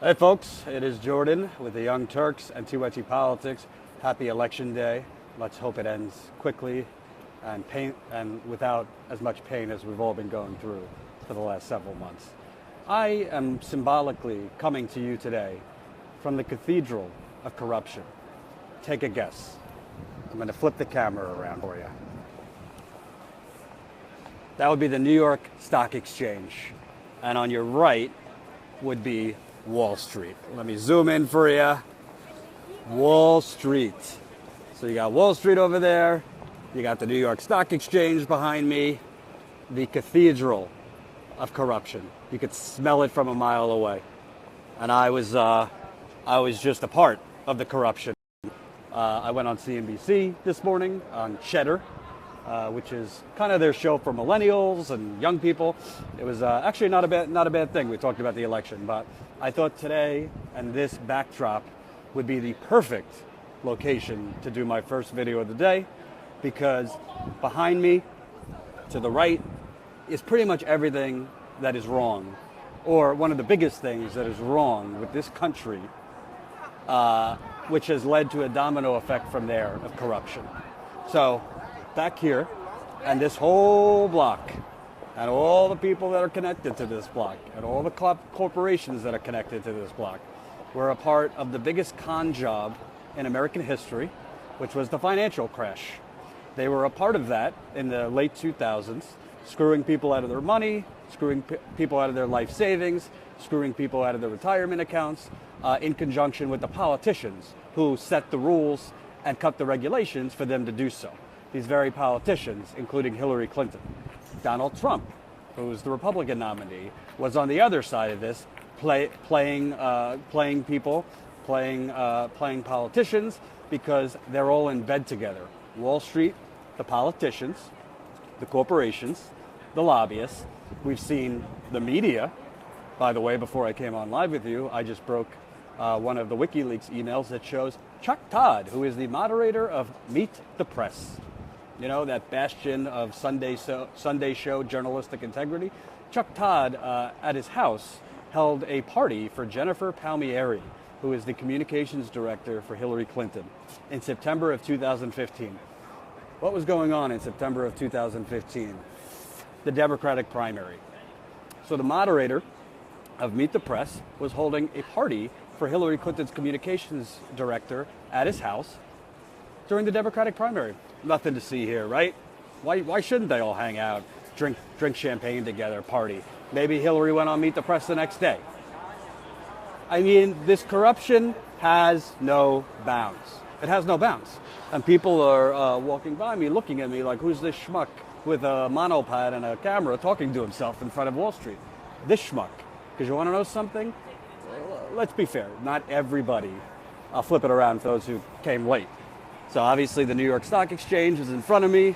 Hey folks, it is Jordan with the Young Turks and TYT Politics. Happy Election Day. Let's hope it ends quickly and without as much pain as we've all been going through for the last several months. I am symbolically coming to you today from the Cathedral of Corruption. Take a guess. I'm going to flip the camera around for you. That would be the New York Stock Exchange. And on your right would be Wall Street. Let me zoom in for you. Wall Street. So you got Wall Street over there. You got the New York Stock Exchange behind me. The Cathedral of Corruption. You could smell it from a mile away. And I was just a part of the corruption. I went on CNBC this morning on Cheddar, which is kind of their show for millennials and young people. It was actually not a bad thing. We talked about the election, but I thought today and this backdrop would be the perfect location to do my first video of the day, because behind me, to the right, is pretty much everything that is wrong, or one of the biggest things that is wrong with this country, which has led to a domino effect from there of corruption. So back here, and this whole block, and all the people that are connected to this block, and all the corporations that are connected to this block, were a part of the biggest con job in American history, which was the financial crash. They were a part of that in the late 2000s, screwing people out of their money, screwing people out of their life savings, screwing people out of their retirement accounts, in conjunction with the politicians who set the rules and cut the regulations for them to do so. These very politicians, including Hillary Clinton. Donald Trump, who was the Republican nominee, was on the other side of this, playing politicians, because they're all in bed together. Wall Street, the politicians, the corporations, the lobbyists. We've seen the media. By the way, before I came on live with you, I just broke one of the WikiLeaks emails that shows Chuck Todd, who is the moderator of Meet the Press. You know, that bastion of Sunday show journalistic integrity. Chuck Todd, at his house, held a party for Jennifer Palmieri, who is the communications director for Hillary Clinton, in September of 2015. What was going on in September of 2015? The Democratic primary. So the moderator of Meet the Press was holding a party for Hillary Clinton's communications director at his house during the Democratic primary. Nothing to see here, right? Why shouldn't they all hang out, drink champagne together, party? Maybe Hillary went on Meet the Press the next day. I mean, this corruption has no bounds. It has no bounds. And people are walking by me, looking at me like, who's this schmuck with a monopod and a camera talking to himself in front of Wall Street? This schmuck. Because you want to know something? Let's be fair. Not everybody. I'll flip it around for those who came late. So obviously the New York Stock Exchange is in front of me.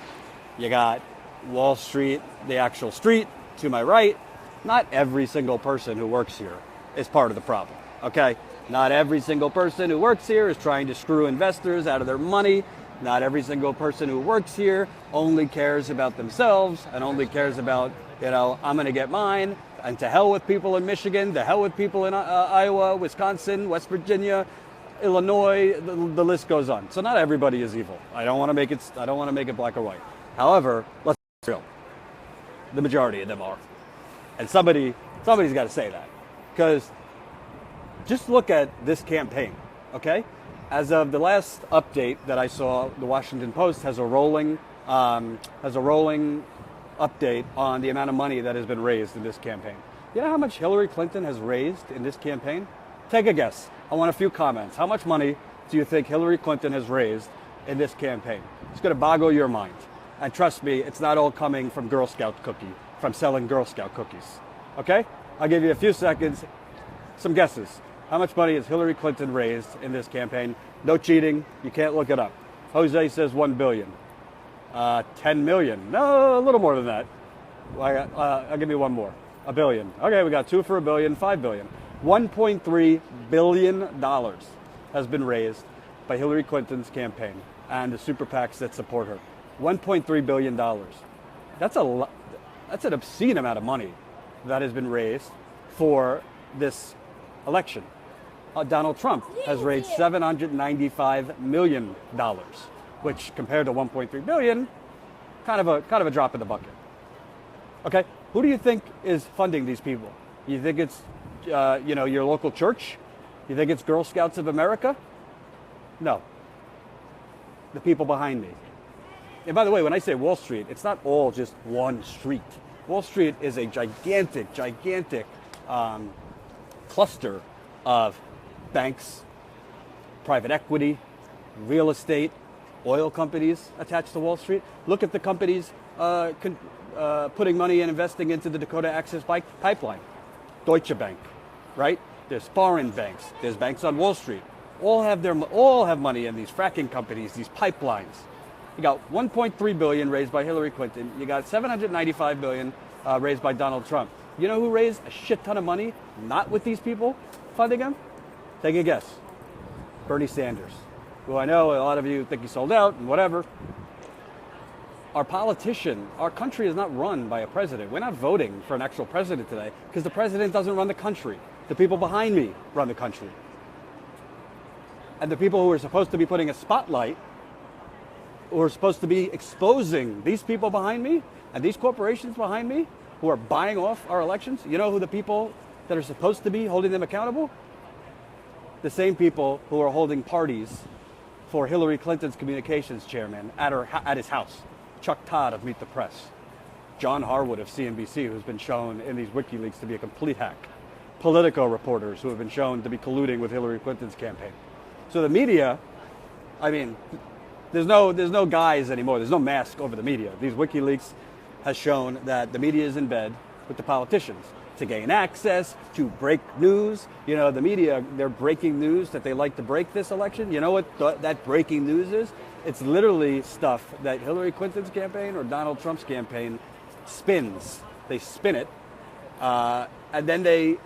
You got Wall Street, the actual street, to my right. Not every single person who works here is part of the problem, okay? Not every single person who works here is trying to screw investors out of their money. Not every single person who works here only cares about themselves and only cares about, I'm going to get mine. And to hell with people in Michigan, to hell with people in Iowa, Wisconsin, West Virginia, Illinois, the list goes on. So not everybody is evil. I don't want to make it black or white. However, let's be real. The majority of them are. And somebody's got to say that. Because just look at this campaign, okay? As of the last update that I saw, the Washington Post has a rolling update on the amount of money that has been raised in this campaign. You know how much Hillary Clinton has raised in this campaign? Take a guess. I want a few comments. How much money do you think Hillary Clinton has raised in this campaign? It's going to boggle your mind. And trust me, it's not all coming from from selling Girl Scout cookies. Okay? I'll give you a few seconds. Some guesses. How much money has Hillary Clinton raised in this campaign? No cheating. You can't look it up. Jose says $1 billion. 10 million. No, a little more than that. I'll give you one more. $1 billion. Okay, we got two for $1 billion, $5 billion. $1.3 billion has been raised by Hillary Clinton's campaign and the super PACs that support her. $1.3 billion. That's an obscene amount of money that has been raised for this election. Donald Trump has raised $795 million, which compared to 1.3 billion, kind of a drop in the bucket. Okay, who do you think is funding these people? You think it's your local church? You think it's Girl Scouts of America? No. The people behind me. And by the way, when I say Wall Street, it's not all just one street. Wall Street is a gigantic cluster of banks, private equity, real estate, oil companies attached to Wall Street. Look at the companies putting money and investing into the Dakota Access Pipeline. Deutsche Bank, right? There's foreign banks. There's banks on Wall Street. All have money in these fracking companies, these pipelines. You got 1.3 billion raised by Hillary Clinton. You got 795 billion raised by Donald Trump. You know who raised a shit ton of money not with these people funding him? Take a guess. Bernie Sanders, who I know a lot of you think he sold out and whatever. Our country is not run by a president. We're not voting for an actual president today because the president doesn't run the country. The people behind me run the country. And the people who are supposed to be putting a spotlight, who are supposed to be exposing these people behind me and these corporations behind me who are buying off our elections, you know who the people that are supposed to be holding them accountable? The same people who are holding parties for Hillary Clinton's communications chairman at his house. Chuck Todd of Meet the Press. John Harwood of CNBC, who's been shown in these WikiLeaks to be a complete hack. Politico reporters who have been shown to be colluding with Hillary Clinton's campaign. So the media, I mean, there's no guise anymore. There's no mask over the media. These WikiLeaks has shown that the media is in bed with the politicians to gain access, to break news. You know, the media, they're breaking news that they like to break this election. You know what that breaking news is? It's literally stuff that Hillary Clinton's campaign or Donald Trump's campaign spins. They spin it, and then they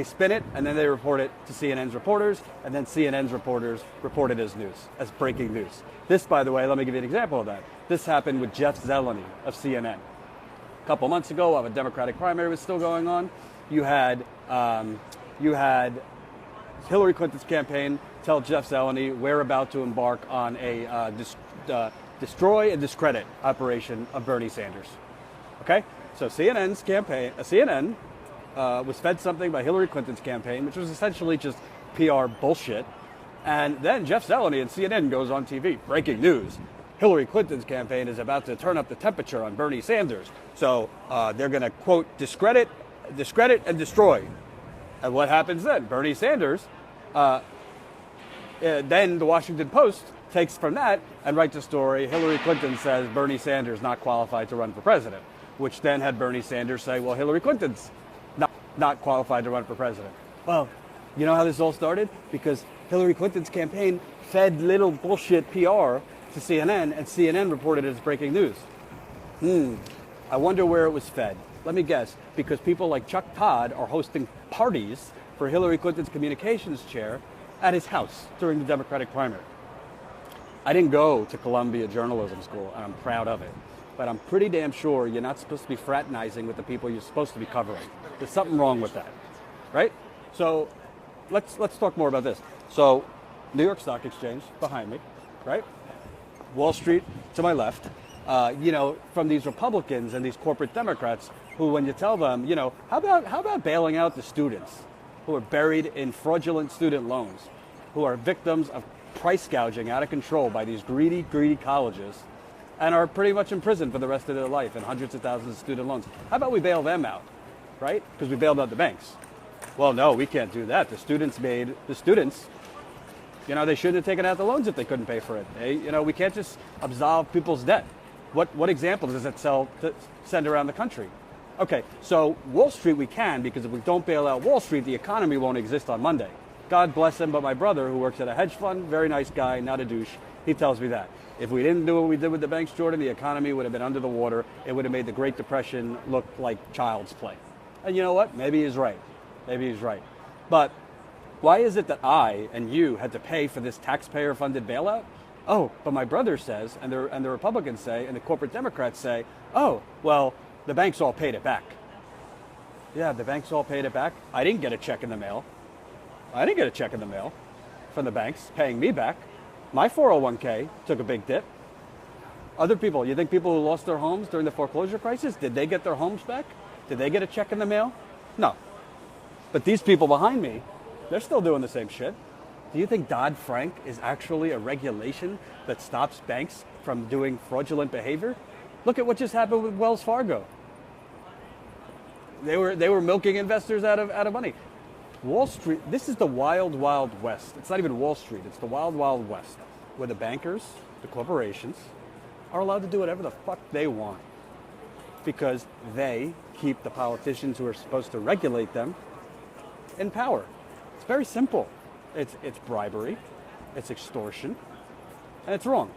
spin it, and then they report it to CNN's reporters, and then CNN's reporters report it as news, as breaking news. This, by the way, let me give you an example of that. This happened with Jeff Zeleny of CNN. A couple months ago, while the Democratic primary was still going on, you had Hillary Clinton's campaign tell Jeff Zeleny we're about to embark on a destroy and discredit operation of Bernie Sanders. Okay, so CNN's campaign, CNN was fed something by Hillary Clinton's campaign, which was essentially just PR bullshit. And then Jeff Zeleny and CNN goes on TV, breaking news. Hillary Clinton's campaign is about to turn up the temperature on Bernie Sanders. So they're going to, quote, discredit, and destroy. And what happens then? Bernie Sanders, then the Washington Post takes from that and writes a story. Hillary Clinton says Bernie Sanders not qualified to run for president, which then had Bernie Sanders say, well, Hillary Clinton's not qualified to run for president. Well, you know how this all started? Because Hillary Clinton's campaign fed little bullshit PR to CNN, and CNN reported it as breaking news. I wonder where it was fed. Let me guess, because people like Chuck Todd are hosting parties for Hillary Clinton's communications chair at his house during the Democratic primary. I didn't go to Columbia Journalism School, and I'm proud of it. But I'm pretty damn sure you're not supposed to be fraternizing with the people you're supposed to be covering. There's something wrong with that, right? So let's talk more about this. So New York Stock Exchange behind me, right? Wall Street to my left. From these Republicans and these corporate Democrats who, when you tell them, how about bailing out the students who are buried in fraudulent student loans, who are victims of price gouging out of control by these greedy colleges, and are pretty much in prison for the rest of their life and hundreds of thousands of student loans. How about we bail them out, right? Because we bailed out the banks. Well, no, we can't do that. The students, they shouldn't have taken out the loans if they couldn't pay for it. We can't just absolve people's debt. What example does that send around the country? Okay, so Wall Street we can, because if we don't bail out Wall Street, the economy won't exist on Monday. God bless him, but my brother, who works at a hedge fund, very nice guy, not a douche, he tells me that. If we didn't do what we did with the banks, Jordan, the economy would have been under the water. It would have made the Great Depression look like child's play. And you know what? Maybe he's right. But why is it that I and you had to pay for this taxpayer-funded bailout? Oh, but my brother says, and the Republicans say, and the corporate Democrats say, oh, well, the banks all paid it back. Yeah, the banks all paid it back. I didn't get a check in the mail. I didn't get a check in the mail from the banks paying me back. My 401k took a big dip. Other people, you think people who lost their homes during the foreclosure crisis, did they get their homes back? Did they get a check in the mail? No. But these people behind me, they're still doing the same shit. Do you think Dodd-Frank is actually a regulation that stops banks from doing fraudulent behavior? Look at what just happened with Wells Fargo. They were milking investors out of money. Wall Street, this is the wild, wild west. It's not even Wall Street, it's the wild, wild west, where the bankers, the corporations, are allowed to do whatever the fuck they want because they keep the politicians who are supposed to regulate them in power. It's very simple. It's bribery, it's extortion, and it's wrong.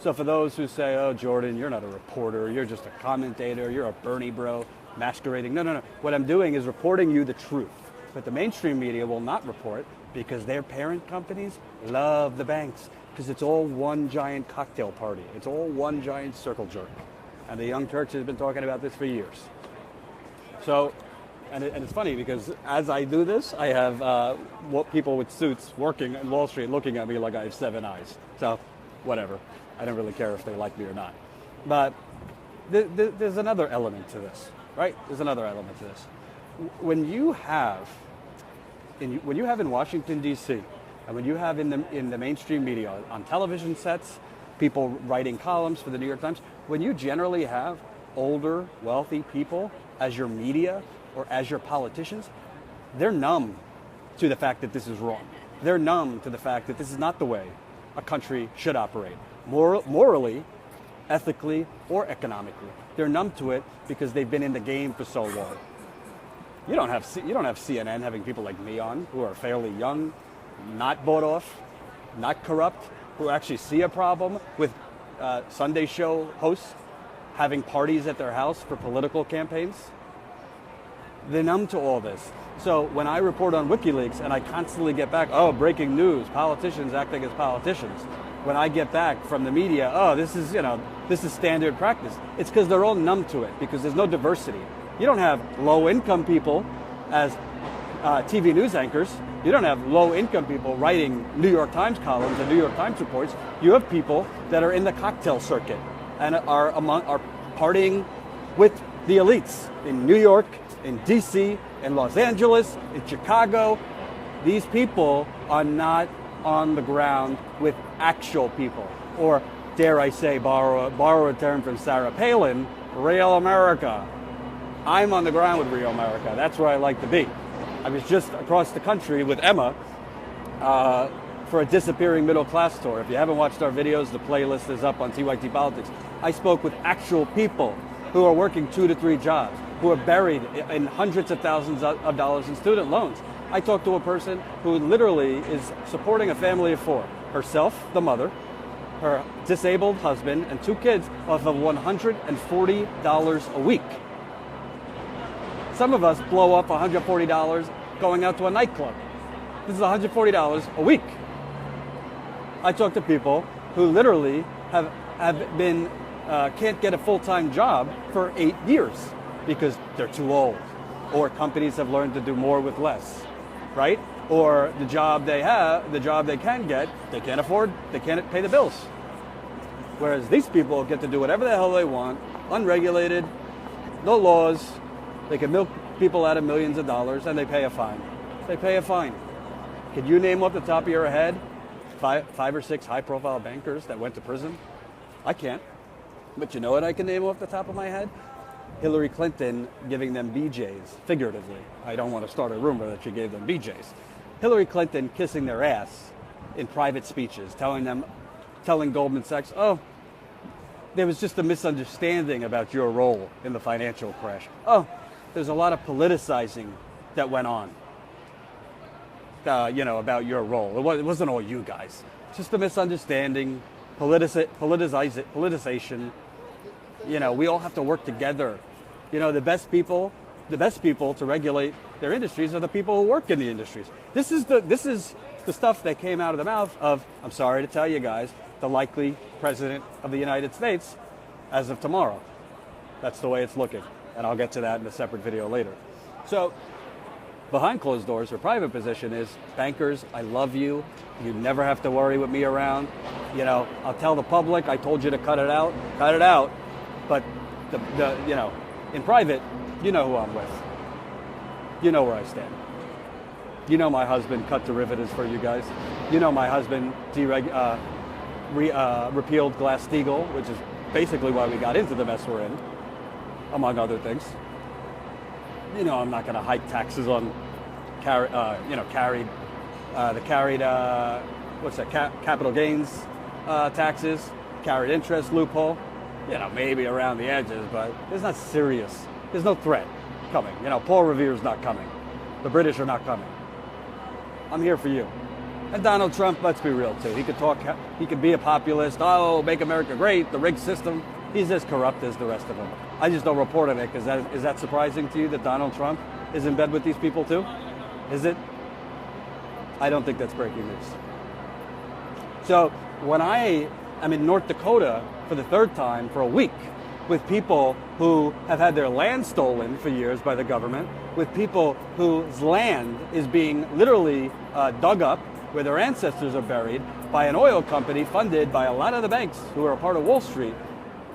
So for those who say, oh, Jordan, you're not a reporter, you're just a commentator, you're a Bernie bro, masquerading. No. What I'm doing is reporting you the truth. But the mainstream media will not report because their parent companies love the banks because it's all one giant cocktail party. It's all one giant circle jerk. And the Young Turks has been talking about this for years. So, and it's funny because as I do this, I have people with suits working in Wall Street looking at me like I have 7 eyes. So, whatever. I don't really care if they like me or not. But there's another element to this, right? There's another element to this. When you have in Washington, D.C., and when you have in the mainstream media, on television sets, people writing columns for the New York Times, when you generally have older, wealthy people as your media or as your politicians, they're numb to the fact that this is wrong. They're numb to the fact that this is not the way a country should operate, morally, ethically, or economically. They're numb to it because they've been in the game for so long. You don't have CNN having people like me on who are fairly young, not bought off, not corrupt, who actually see a problem with Sunday show hosts having parties at their house for political campaigns. They're numb to all this. So when I report on WikiLeaks and I constantly get back, oh, breaking news, politicians acting as politicians. When I get back from the media, oh, this is standard practice. It's because they're all numb to it because there's no diversity. You don't have low-income people as TV news anchors. You don't have low-income people writing New York Times columns and New York Times reports. You have people that are in the cocktail circuit and are partying with the elites in New York, in DC, in Los Angeles, in Chicago. These people are not on the ground with actual people, or dare I say, borrow a term from Sarah Palin, real America. I'm on the ground with real America. That's where I like to be. I was just across the country with Emma for a disappearing middle class tour. If you haven't watched our videos, the playlist is up on TYT Politics. I spoke with actual people who are working 2 to 3 jobs, who are buried in hundreds of thousands of dollars in student loans. I talked to a person who literally is supporting a family of 4. Herself, the mother, her disabled husband, and 2 kids off of $140 a week. Some of us blow up $140 going out to a nightclub. This is $140 a week. I talk to people who literally have been can't get a full-time job for 8 years because they're too old, or companies have learned to do more with less, right? Or the job they can get, they can't afford, they can't pay the bills. Whereas these people get to do whatever the hell they want, unregulated, no laws. They can milk people out of millions of dollars, and they pay a fine. They pay a fine. Can you name off the top of your head 5 or 6 high-profile bankers that went to prison? I can't. But you know what I can name off the top of my head? Hillary Clinton giving them BJs, figuratively. I don't want to start a rumor that she gave them BJs. Hillary Clinton kissing their ass in private speeches, telling Goldman Sachs, oh, there was just a misunderstanding about your role in the financial crash. Oh, there's a lot of politicizing that went on, about your role. It wasn't all you guys. Just a misunderstanding, politicization. We all have to work together. The best people to regulate their industries are the people who work in the industries. This is the stuff that came out of the mouth of, I'm sorry to tell you guys, the likely president of the United States as of tomorrow. That's the way it's looking. And I'll get to that in a separate video later. So behind closed doors, her private position is, bankers, I love you. You never have to worry with me around. You know, I'll tell the public, I told you to cut it out. But in private, you know who I'm with. You know where I stand. You know my husband cut derivatives for you guys. You know my husband repealed Glass-Steagall, which is basically why we got into the mess we're in, among other things. You know I'm not going to hike taxes on capital gains taxes, carried interest loophole. You know, maybe around the edges, but it's not serious. There's no threat coming. You know, Paul Revere's not coming. The British are not coming. I'm here for you. And Donald Trump, let's be real too. He could be a populist. Oh, make America great, the rigged system. He's as corrupt as the rest of them. I just don't report on it because is that surprising to you that Donald Trump is in bed with these people too? Is it? I don't think that's breaking news. So when I'm in North Dakota for the third time for a week with people who have had their land stolen for years by the government, with people whose land is being literally dug up where their ancestors are buried by an oil company funded by a lot of the banks who are a part of Wall Street.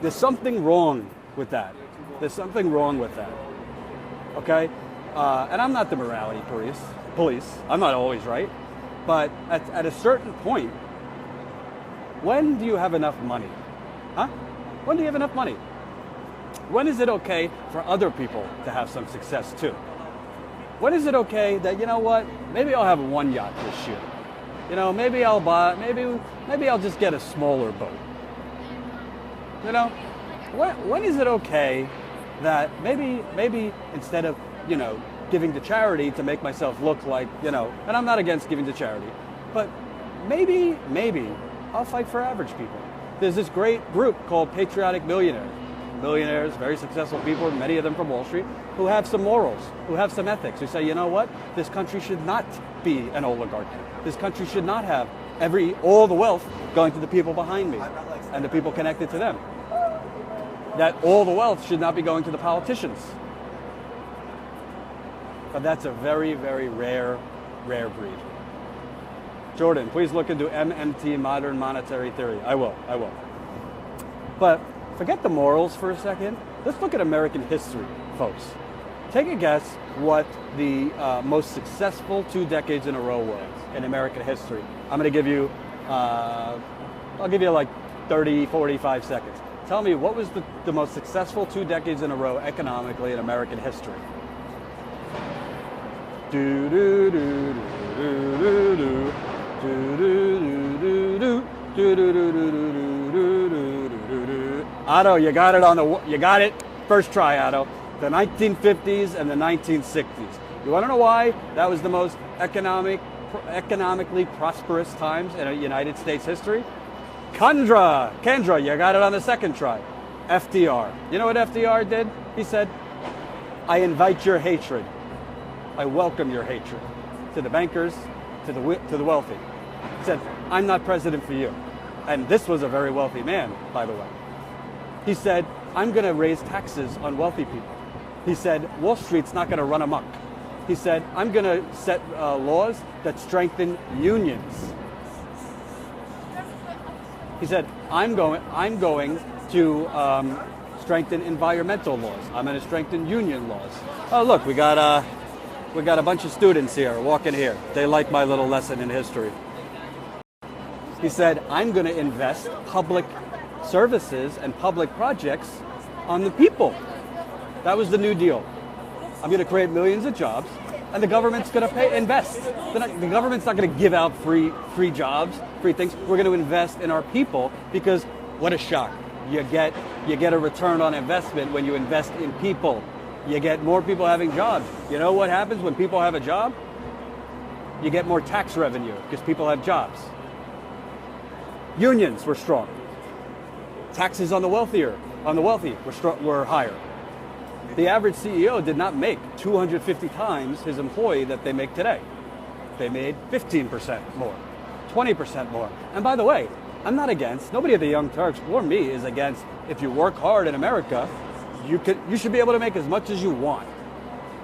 There's something wrong with that. There's something wrong with that. Okay? And I'm not the morality police. I'm not always right. But at a certain point, when do you have enough money? Huh? When do you have enough money? When is it okay for other people to have some success too? When is it okay that, you know what, maybe I'll have one yacht this year. You know, maybe I'll just get a smaller boat. You know, when is it okay that maybe instead of, you know, giving to charity to make myself look like, you know, and I'm not against giving to charity, but maybe I'll fight for average people. There's this great group called Patriotic Millionaires. Millionaires, very successmal people, many of them from Wall Street, who have some morals, who have some ethics, who say, you know what, this country should not be an oligarchy. This country should not have all the wealth going to the people behind me and the people connected to them. That all the wealth should not be going to the politicians. But that's a very, very rare breed. Jordan, please look into MMT, Modern Monetary Theory. I will. But forget the morals for a second. Let's look at American history, folks. Take a guess what the most successful 2 decades in a row was in American history. I'm going to give you, I'll give you like 30, 45 seconds. Tell me, what was the most successful 2 decades in a row economically in American history? Otto, you got it. First try, Otto. The 1950s and the 1960s. You want to know why that was the most economically prosperous times in United States history? Kendra, you got it on the second try. FDR. You know what FDR did? He said, I invite your hatred. I welcome your hatred. To the bankers, to the wealthy. He said, I'm not president for you. And this was a very wealthy man, by the way. He said, I'm going to raise taxes on wealthy people. He said, Wall Street's not going to run amok. He said, I'm going to set laws that strengthen unions. He said, I'm going to strengthen environmental laws. I'm going to strengthen union laws. Oh, look, we got a bunch of students here walking here. They like my little lesson in history. He said, I'm going to invest public services and public projects on the people. That was the New Deal. I'm going to create millions of jobs, and the government's going to invest. The government's not going to give out free jobs, free things. We're going to invest in our people because what a shock. You get a return on investment when you invest in people. You get more people having jobs. You know what happens when people have a job? You get more tax revenue because people have jobs. Unions were strong. Taxes on the wealthy were higher. The average CEO did not make 250 times his employee that they make today. They made 15% more, 20% more. And by the way, I'm not against, nobody at the Young Turks or me is against, if you work hard in America, you should be able to make as much as you want.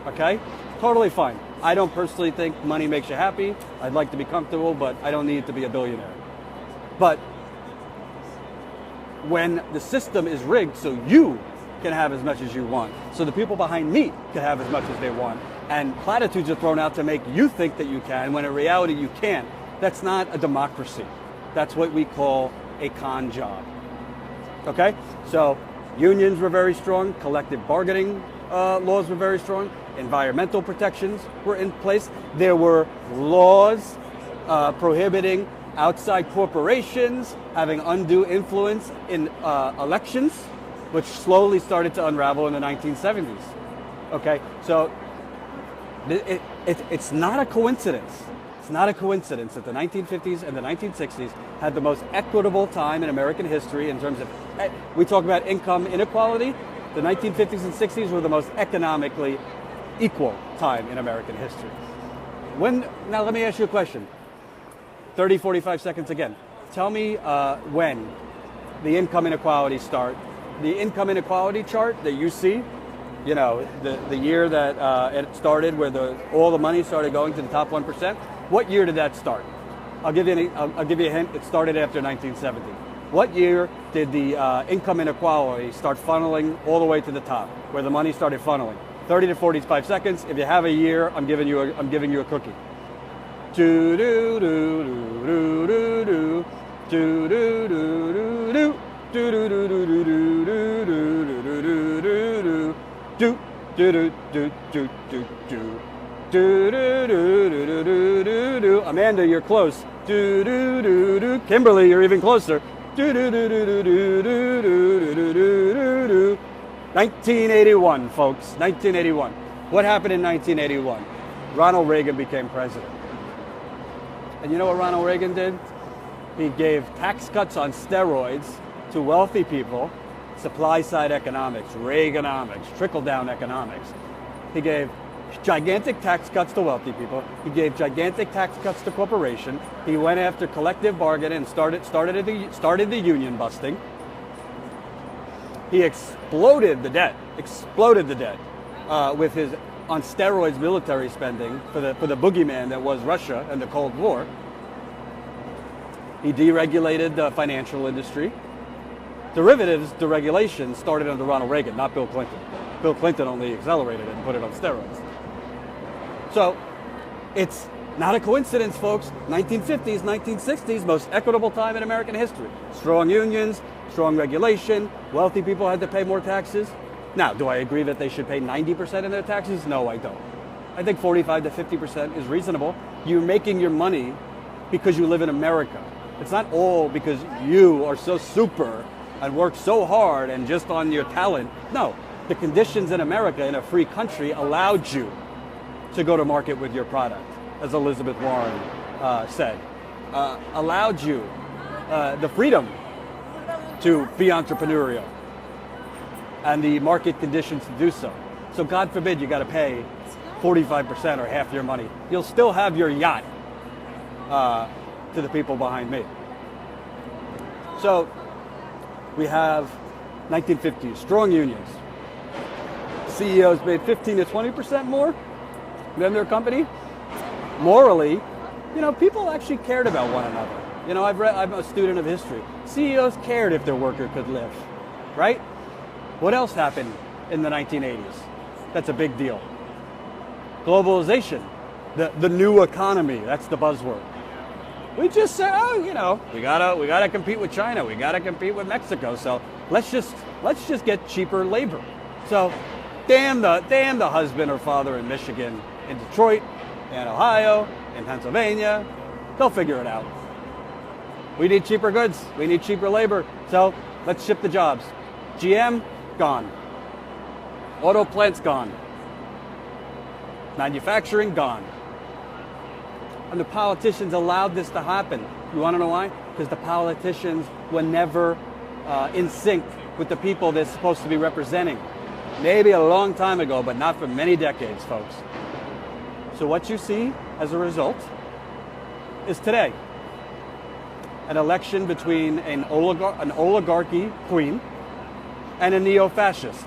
Okay? Totally fine. I don't personally think money makes you happy. I'd like to be comfortable, but I don't need to be a billionaire. But when the system is rigged so you can have as much as you want, so the people behind me can have as much as they want, and platitudes are thrown out to make you think that you can, when in reality you can't, that's not a democracy. That's what we call a con job. Okay? So unions were very strong, collective bargaining laws were very strong, environmental protections were in place. There were laws prohibiting outside corporations having undue influence in elections, which slowly started to unravel in the 1970s. Okay, so it's not a coincidence. It's not a coincidence that the 1950s and the 1960s had the most equitable time in American history in terms of, we talk about income inequality, the 1950s and 60s were the most economically equal time in American history. Now let me ask you a question. 30, 45 seconds again. Tell me when the income inequality start. The income inequality chart that you see, you know, the year that it started where all the money started going to the top 1%, what year did that start? I'll give you a hint. It started after 1970. What year did the income inequality start funneling all the way to the top, where the money started funneling? 30 to 45 seconds. If you have a year, I'm giving you a cookie. Do do do do do do do do do do do do do do do do do do. Amanda, you're close. Do do do do. Kimberly, you're even closer. Do do do do do do do do do do do. 1981, folks. 1981. What happened in 1981? Ronald Reagan became president. And you know what Ronald Reagan did? He gave tax cuts on steroids to wealthy people, supply-side economics, Reaganomics, trickle-down economics. He gave gigantic tax cuts to wealthy people. He gave gigantic tax cuts to corporations. He went after collective bargaining and started the union busting. He exploded the debt with his on steroids military spending for the boogeyman that was Russia and the Cold War. He deregulated the financial industry. Derivatives deregulation started under Ronald Reagan, not Bill Clinton. Bill Clinton only accelerated it and put it on steroids. So it's not a coincidence, folks. 1950s, 1960s, most equitable time in American history. Strong unions, strong regulation, wealthy people had to pay more taxes. Now, do I agree that they should pay 90% of their taxes? No, I don't. I think 45 to 50% is reasonable. You're making your money because you live in America. It's not all because you are so super and work so hard and just on your talent. No, the conditions in America, in a free country, allowed you to go to market with your product, as Elizabeth Warren said. Allowed you the freedom to be entrepreneurial and the market conditions to do so. So God forbid you got to pay 45% or half your money. You'll still have your yacht to the people behind me. So we have 1950s, strong unions. CEOs made 15 to 20% more than their company. Morally, you know, people actually cared about one another. You know, I'm a student of history. CEOs cared if their worker could live, right? What else happened in the 1980s? That's a big deal. Globalization, the new economy, that's the buzzword. We just said, oh, you know, we gotta compete with China, we gotta compete with Mexico, so let's just get cheaper labor. So damn the husband or father in Michigan, in Detroit, in Ohio, in Pennsylvania, they'll figure it out. We need cheaper goods, we need cheaper labor, so let's ship the jobs. GM, gone. Auto plants, gone. Manufacturing, gone. And the politicians allowed this to happen. You want to know why? Because the politicians were never in sync with the people they're supposed to be representing. Maybe a long time ago, but not for many decades, folks. So what you see as a result is today. An election between an oligarchy queen and a neo-fascist.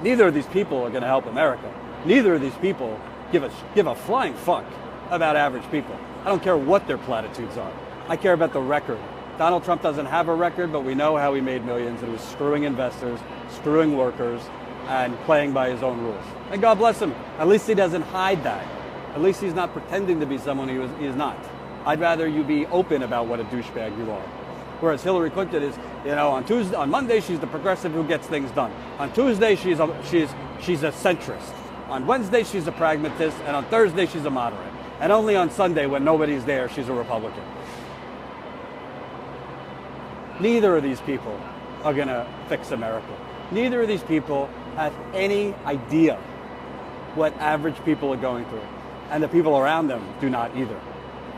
Neither of these people are going to help America. Neither of these people give a flying fuck about average people. I don't care what their platitudes are. I care about the record. Donald Trump doesn't have a record, but we know how he made millions. It was screwing investors, screwing workers, and playing by his own rules. And God bless him. At least he doesn't hide that. At least he's not pretending to be someone he is not. I'd rather you be open about what a douchebag you are. Whereas Hillary Clinton is, on Monday she's the progressive who gets things done. On Tuesday she's a centrist. On Wednesday she's a pragmatist, and on Thursday she's a moderate. And only on Sunday, when nobody's there, she's a Republican. Neither of these people are going to fix America. Neither of these people have any idea what average people are going through. And the people around them do not either.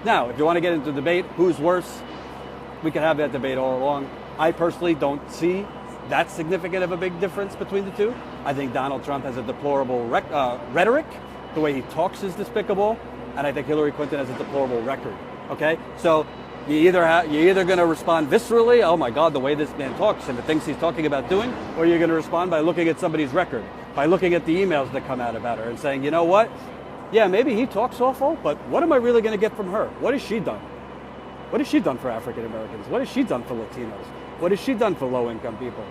Now, if you want to get into debate, who's worse? We can have that debate all along. I personally don't see that significant of a big difference between the two. I think Donald Trump has a deplorable rhetoric. The way he talks is despicable. And I think Hillary Clinton has a deplorable record. Okay? So you're either going to respond viscerally, oh my God, the way this man talks and the things he's talking about doing, or you're going to respond by looking at somebody's record, by looking at the emails that come out about her and saying, you know what? Yeah, maybe he talks awful, but what am I really going to get from her? What has she done? What has she done for African Americans? What has she done for Latinos? What has she done for low-income people?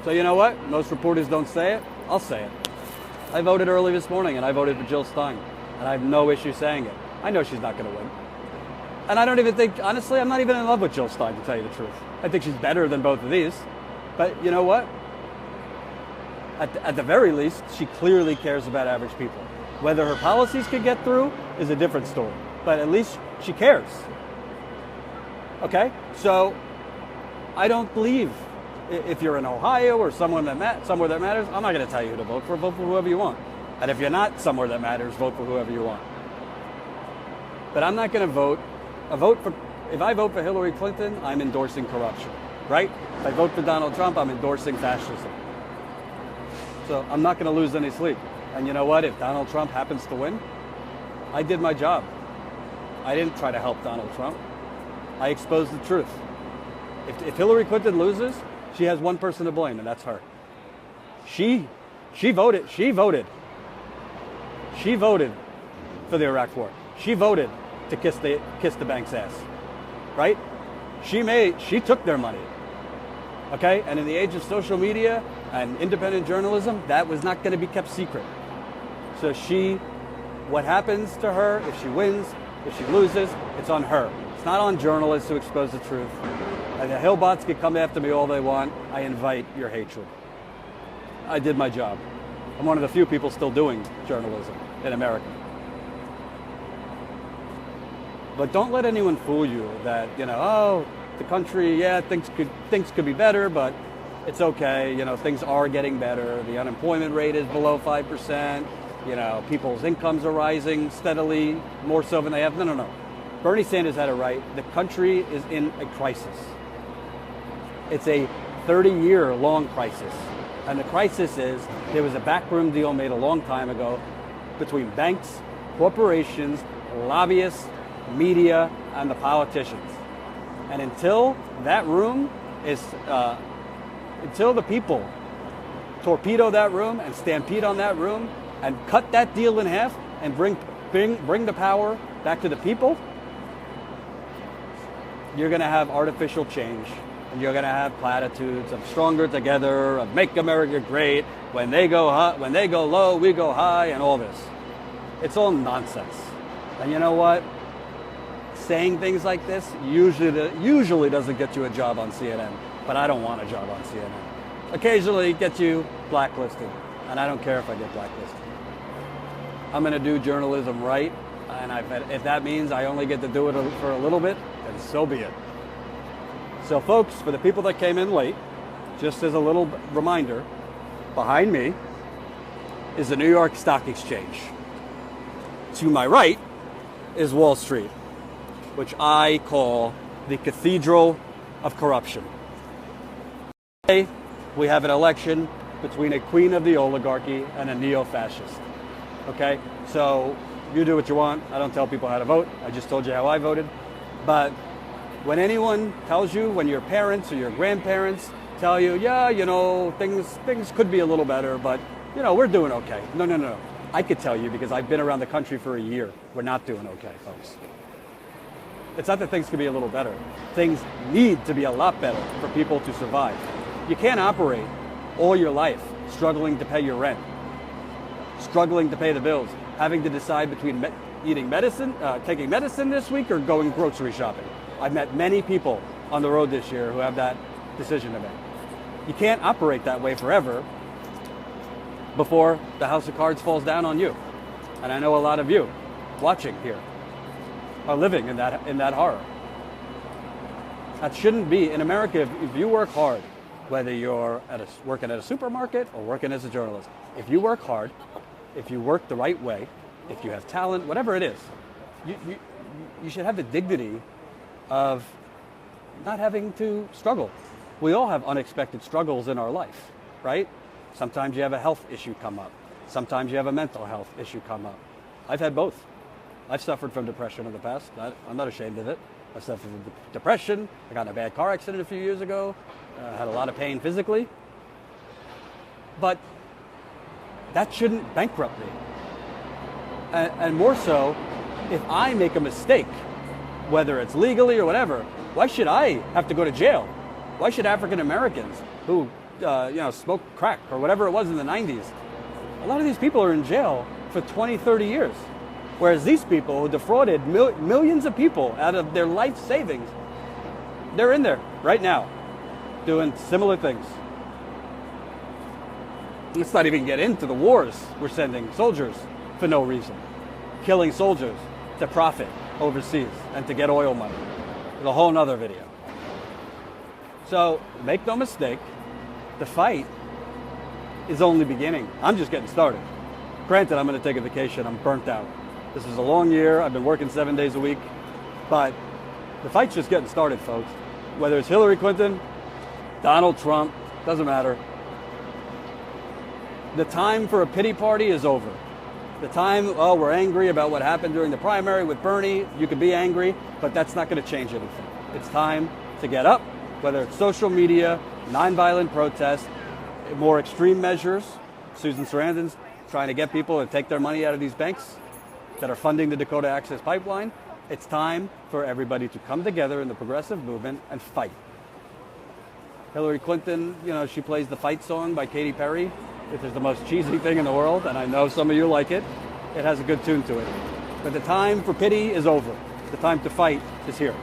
So you know what? Most reporters don't say it. I'll say it. I voted early this morning, and I voted for Jill Stein, and I have no issue saying it. I know she's not going to win. And I don't even think, honestly, I'm not even in love with Jill Stein, to tell you the truth. I think she's better than both of these. But you know what? At the very least, she clearly cares about average people. Whether her policies could get through is a different story. But at least she cares. Okay? So I don't believe if you're in Ohio or somewhere that matters, I'm not going to tell you who to vote for. Vote for whoever you want. And if you're not somewhere that matters, vote for whoever you want. But I'm not going to vote. If I vote for Hillary Clinton, I'm endorsing corruption. Right? If I vote for Donald Trump, I'm endorsing fascism. So I'm not going to lose any sleep. And you know what? If Donald Trump happens to win, I did my job. I didn't try to help Donald Trump. I exposed the truth. If Hillary Clinton loses, she has one person to blame, and that's her. She voted for the Iraq War. She voted to kiss the bank's ass, right? She took their money. Okay? And in the age of social media and independent journalism, that was not going to be kept secret. So what happens to her, if she wins, if she loses, it's on her. It's not on journalists to expose the truth. And the Hillbots can come after me all they want. I invite your hatred. I did my job. I'm one of the few people still doing journalism in America. But don't let anyone fool you that, the country, things could be better, but it's okay. Things are getting better. The unemployment rate is below 5%. People's incomes are rising steadily, more so than they have. No. Bernie Sanders had it right. The country is in a crisis. It's a 30-year long crisis. And the crisis is there was a backroom deal made a long time ago between banks, corporations, lobbyists, media, and the politicians. And until that room until the people torpedo that room and stampede on that room and cut that deal in half and bring the power back to the people, you're going to have artificial change. And you're going to have platitudes of stronger together, of make America great, when they go low, we go high, and all this. It's all nonsense. And you know what? Saying things like this usually doesn't get you a job on CNN, but I don't want a job on CNN. Occasionally it gets you blacklisted, and I don't care if I get blacklisted. I'm going to do journalism right, and if that means I only get to do it for a little bit, then so be it. So folks, for the people that came in late, just as a little reminder, behind me is the New York Stock Exchange. To my right is Wall Street, which I call the Cathedral of Corruption. Today, we have an election between a queen of the oligarchy and a neo-fascist. Okay? So you do what you want. I don't tell people how to vote. I just told you how I voted. But when anyone tells you, when your parents or your grandparents tell you, yeah, things could be a little better, but we're doing okay. No, no, no. I could tell you because I've been around the country for a year. We're not doing okay, folks. It's not that things could be a little better. Things need to be a lot better for people to survive. You can't operate all your life struggling to pay your rent, struggling to pay the bills, having to decide between taking medicine this week or going grocery shopping. I've met many people on the road this year who have that decision to make. You can't operate that way forever before the house of cards falls down on you. And I know a lot of you watching here are living in that horror. That shouldn't be. In America, if you work hard, whether you're working at a supermarket or working as a journalist, if you work hard, if you work the right way, if you have talent, whatever it is, you should have the dignity of not having to struggle. We all have unexpected struggles in our life, right? Sometimes you have a health issue come up. Sometimes you have a mental health issue come up. I've had both. I've suffered from depression in the past. I'm not ashamed of it. I suffered from depression. I got in a bad car accident a few years ago. Had a lot of pain physically. But that shouldn't bankrupt me. And more so, if I make a mistake, whether it's legally or whatever, why should I have to go to jail? Why should African Americans who smoked crack or whatever it was in the 90s, a lot of these people are in jail for 20, 30 years. Whereas these people who defrauded millions of people out of their life savings, they're in there right now doing similar things. Let's not even get into the wars we're sending soldiers for no reason. Killing soldiers to profit overseas and to get oil money. It's a whole nother video. So make no mistake, the fight is only beginning. I'm just getting started. Granted, I'm going to take a vacation. I'm burnt out. This is a long year. I've been working 7 days a week. But the fight's just getting started, folks. Whether it's Hillary Clinton, Donald Trump, doesn't matter. The time for a pity party is over. The time, we're angry about what happened during the primary with Bernie. You can be angry, but that's not going to change anything. It's time to get up, whether it's social media, nonviolent protests, more extreme measures. Susan Sarandon's trying to get people to take their money out of these banks that are funding the Dakota Access Pipeline. It's time for everybody to come together in the progressive movement and fight. Hillary Clinton, she plays the fight song by Katy Perry, which is the most cheesy thing in the world, and I know some of you like it. It has a good tune to it. But the time for pity is over. The time to fight is here.